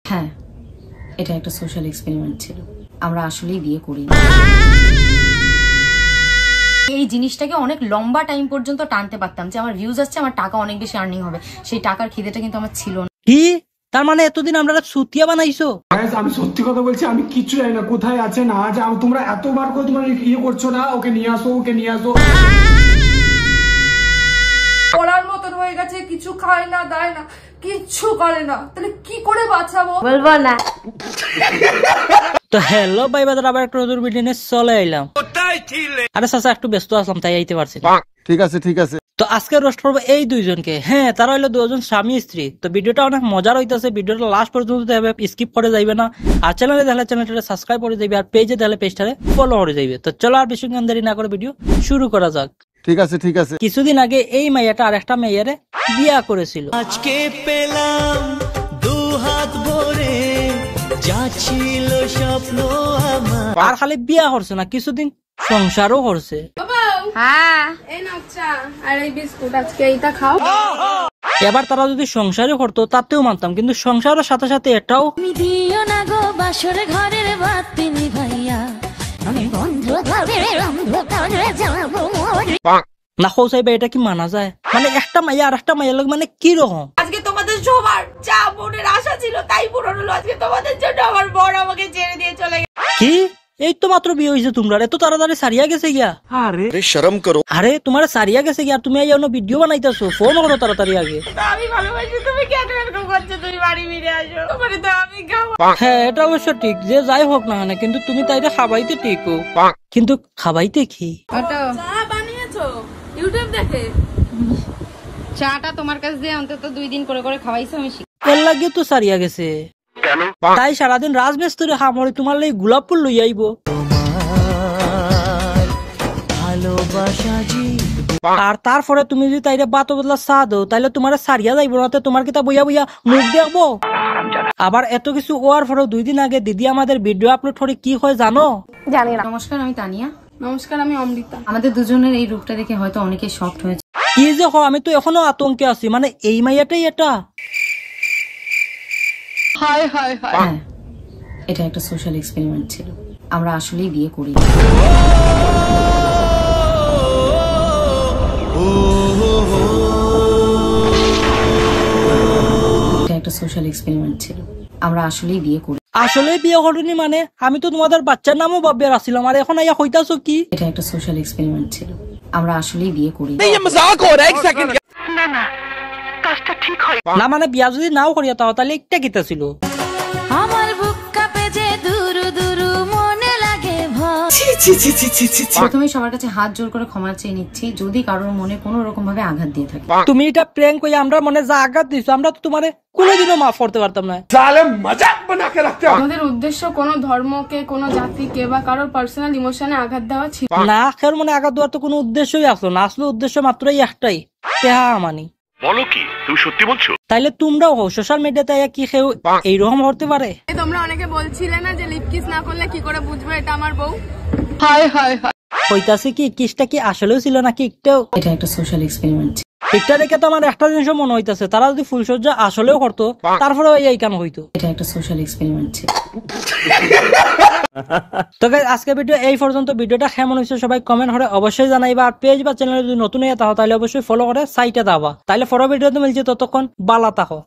হ্যাঁ, এটা একটা সোশ্যাল এক্সপেরিমেন্ট ছিল। আমরা আসলেই বিয়ে করি। এই জিনিসটাকে অনেক লম্বা টাইম পর্যন্ত টানতে পারতাম যে আমার ভিউজ আসছে, আমার টাকা অনেক বেশি আর্নিং হবে। সেই টাকার খিদেটা কিন্তু আমার ছিল না। কি তার মানে এতদিন আমরা সুতিয়া বানাইছো? আমি সত্যি কথা বলছি, আমি কিচ্ছু জানি না কোথায় আছে না আছে। তোমরা এতবার করে তোমরা ইয়ে করছো না, ওকে নিয়ে আসো, ওকে নিয়ে আসো। পড়ার মতন হয়ে গেছে, কিছু খায় না, দায় না, কিচ্ছু করে না, তাহলে কি করে বাঁচাবো বলবো না। তো হ্যালো ভাই বাজার, আবার একটা নতুন ভিডিও নিয়ে চলে আইলাম। আরে চাচা একটু ব্যস্ত আসলাম তাই আইতে পারছি। ঠিক আছে ঠিক আছে। তো আজকে রোস্ট করবো এই দুইজনকে। হ্যাঁ, তারা হইলো দুজন স্বামী স্ত্রী। তো ভিডিওটা অনেক মজার হইতেছে, ভিডিওটা লাস্ট পর্যন্ত দেখবে, স্কিপ করে যাইবে না। আর চ্যানেলে দেখলে চ্যানেলটা সাবস্ক্রাইব করে যাইবে, আর পেজে দেখলে পেজটারে ফলো করে যাইবে। তো চলো আর বেশি দেরি না করে ভিডিও শুরু করা যাক। ঠিক আছে ঠিক আছে। কিছুদিন আগে এই মাইয়াটা আর একটা মেয়েরে বিয়া করেছিল। আজকে পেলাম দু হাত ভরে যা ছিল স্বপ্ন আমার। আর খালি বিয়া করছে না, কিছুদিন সংসারও করছে। হ্যাঁ, এই নাও চা আর এই বিস্কুট, আজকে এইটা খাও। এবার তারা যদি সংসারও করতো তাতেও মানতাম, কিন্তু সংসারের সাথে সাথে এটাও দিও না গো বাসর ঘরের বাতি নিভাইয়া, আমি না খোঁচাইবে। এটা কি মানা যায়? মানে একটা মাইয়া আর একটা মাইয়া লোক মানে কি রকম? আজকে তোমাদের সবার যা মনের আশা ছিল তাই পূরণ হলো। আজকে তোমাদের জন্য আমার বড় আমাকে ছেড়ে দিয়ে চলে গেছে। কি এই তো মাত্র বিয়ে হয়েছে, তোমরা এত তাড়াতাড়ি সারিয়া গেছে গিয়া? আরে শরম করো। আরে তোমার সারিয়া গেছে গিয়া, তুমি এই ভিডিও বানাইতেছো, ফোন করো তাড়াতাড়ি আগে। আমি ভালোবাসি, তুমি কেন এরকম করছো? তুমি বাড়ি ফিরে আসো, তোমার তো আমি খাবো। হ্যাঁ, এটা অবশ্য ঠিক, যে যাই হোক না কেন, কিন্তু তুমি তাইলে খাবাইতে ঠিক, কিন্তু খাবাইতে কি? চা বানিয়েছো ইউটিউব দেখে? চাটা তোমার কাছে দিয়ে অন্তত 2 দিন করে করে খাওয়াইছো, আমি এর লাগে তো সারিয়া গেছে। তাই সারাদিন রাজমিস্ত্রি হামড়ি তোমার লাগে গোলাপ ফুল লই আইব। আর তারপরে তুমি যদি তাইরে বাতো বদলা চা দাও, তাইলে তোমার সারিয়া যাইব না, তোমার কিতা বইয়া বইয়া মুখ দেখবো। আবার এত কিছু ওয়ার পরেও 2 দিন আগে দিদি আমাদের ভিডিও আপলোড করে কি হয় জানো? জানি না। নমস্কার, আমি তানিয়া। নমস্কার, আমি অমৃতা। আমাদের দুজনের এই রূপটা দেখে হয়তো অনেকে শকড হয়েছে। কি যে আমি তো এখনো আতঙ্কে আছি, মানে এই মাইয়াটাই এটা? High high high. হ্যাঁ, এটা একটা সোশ্যাল এক্সপেরিমেন্ট ছিল। আমরা আসলেই বিয়ে করি। এটা একটা সোশ্যাল এক্সপেরিমেন্ট ছিল। আমরা আসলেই বিয়ে করি। আসলে বিয়ে করিনি মানে? আমি তো তোমাদের বাচ্চার নামও ভাববে আসছিলাম, আর এখন আইয়া হইতাছো কি? এটা একটা সোশ্যাল এক্সপেরিমেন্ট ছিল। আমরা আসলেই বিয়ে করি। না মানে বিয়া যদি নাও করিয়া তাও তাহলে একটা কিতা ছিল? আমার বুক কাঁপে যে দুরু দুরু মনে লাগে ভয়। প্রথমে সবার কাছে হাত জোর করে ক্ষমা চেয়ে নিচ্ছি যদি কারোর মনে কোনো রকম ভাবে আঘাত দিয়ে থাকে। তুমি এটা প্র্যাঙ্ক কইয়া আমরা মনে যা আঘাত দিছো, আমরা তো তোমারে কোনোদিনও মাফ করতে পারতাম না। আমাদের উদ্দেশ্য কোনো ধর্মকে, কোনো জাতিকে বা কারোর পার্সোনাল ইমোশনে আঘাত দেওয়া ছিল না, কার মনে আঘাত দেওয়ার তো কোনো উদ্দেশ্যই আসলো না। আসলে উদ্দেশ্য মাত্রই একটাই, তেহা আমানি। বলো কি, তুমি সত্যি বলছো? তাইলে তোমরাও সোশ্যাল মিডিয়াতে কি কেউ এইরকম হতে পারে? তোমরা অনেকে বলছিলে না যে লিপ কিস না করলে কি করে বুঝবো এটা আমার বউ? High high high. হইতাছে কি কিসটা কি আসলেও ছিল নাকি একটাও? এটা একটা সোশ্যাল এক্সপেরিমেন্ট। এটা দেখে তো আমার একটা জিনিস মনে হইতাছে, তারা যদি ফুলসজ্জা আসলেও করতো তারপরে এই কাম হইতো। এটা একটা সোশ্যাল এক্সপেরিমেন্ট ছিল। তো গাইস, আজকে ভিডিও এই পর্যন্ত। ভিডিওটা কেমন হয়েছে সবাই কমেন্ট করে অবশ্যই জানাইবা। আর পেজ বা চ্যানেলে যদি নতুন হয়ে থাকো তাহলে অবশ্যই ফলো করে সাইটে দাবা। তাহলে পরের ভিডিওতে মিলছে, ততক্ষণ বালা থাকো।